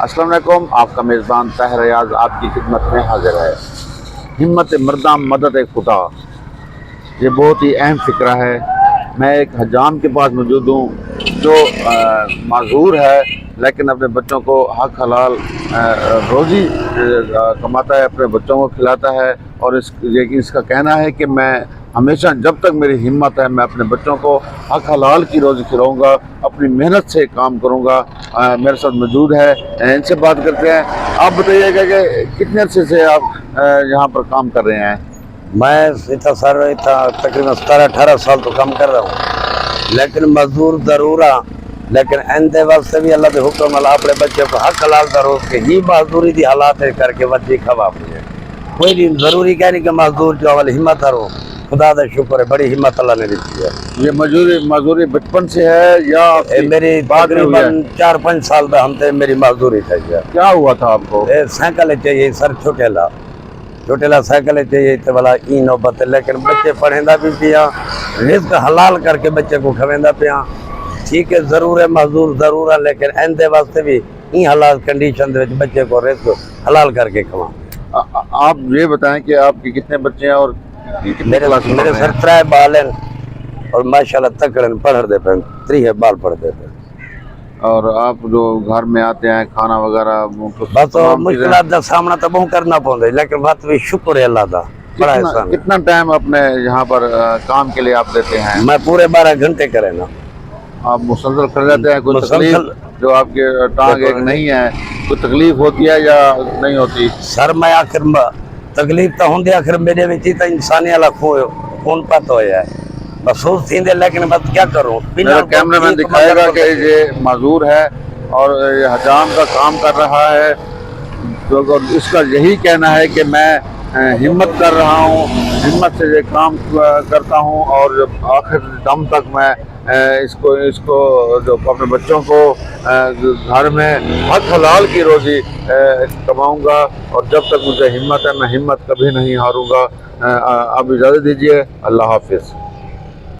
अस्सलाम वालेकुम। आपका मेज़बान ताहिर रियाज आपकी खिदमत में हाजिर है। हिम्मत मर्दा मदद खुदा, ये बहुत ही अहम फ़िक्रा है। मैं एक हजाम के पास मौजूद हूँ जो माज़ूर है लेकिन अपने बच्चों को हक हलाल रोज़ी कमाता है, अपने बच्चों को खिलाता है। और इसका कहना है कि मैं हमेशा जब तक मेरी हिम्मत है मैं अपने बच्चों को हक हलाल की रोज़ी खिलाऊंगा, अपनी मेहनत से काम करूंगा। मेरे साथ मौजूद है, इनसे बात करते हैं। आप बताइएगा कि कितने अरसे से आप यहाँ पर काम कर रहे हैं? मैं तकरीबन 17-18 साल तो काम कर रहा हूँ, लेकिन मजदूर जरूर आ, लेकिन एंदे वास्ते भी अल्लाह के हुक्म वाला अपने बच्चे को हक हलाल करो कि ही मजदूरी दी हालात करके बच्चे खवा अपने कोई नहीं जरूरी कह नहीं कि मजदूर जो वाली हिम्मत करो। खुदा का शुक्र है, बड़ी हिम्मत अल्लाह ने दी है। ये मजदूरी बचपन से है या मेरी तकरीबन 4-5 साल में हमसे मेरी मजदूरी थी। क्या हुआ था आपको? साइकिल चाहिए सर, छोटेला साइकिल चाहिए तो वाला ई नौबत, लेकिन बच्चे पढ़ेंदा भी पिया, रिस्क हलाल करके बच्चे को खवेंदा पिया। ठीक है, जरूर है मजदूर जरूर है, लेकिन एंदे वास्ते भी ई हालात कंडीशन दे बच्चे को रिस्क हलाल करके खवा। आप ये बताएं कि आपके कितने बच्चे हैं और मेरे सर 3 बाल हैं और माशाल्लाह तकड़न पढ़ते पे 3 बाल पढ़ते पे। और आप जो घर में आते हैं खाना वगैरह बस मुश्किलात का सामना तो बहुत करना पड़ता है, लेकिन बात भी शुक्र है अल्लाह का, बड़ा एहसान। कितना टाइम अपने यहाँ पर काम के लिए आप देते हैं? मैं पूरे 12 घंटे करे ना। आप मुसलसल कर जाते हैं? कोई तकलीफ जो आपके टांग एक नहीं है, कोई तकलीफ होती है या नहीं होती? सर मैं आखिर तकलीफ तो होंगी, आखिर मेरे में तो इंसानी वाला खून पत हो जाए महसूस थी, लेकिन बस क्या करूँ। मेरा कैमरामैन दिखाएगा कि ये मजदूर है और ये हजाम का काम कर रहा है, तो इसका यही कहना है कि मैं हिम्मत कर रहा हूँ, हिम्मत से ये काम करता हूँ और आखिर दम तक मैं इसको जो अपने बच्चों को घर में हक हलाल की रोज़ी कमाऊँगा। और जब तक मुझे हिम्मत है मैं हिम्मत कभी नहीं हारूँगा। आप इजाज़त दीजिए, अल्लाह हाफिज़।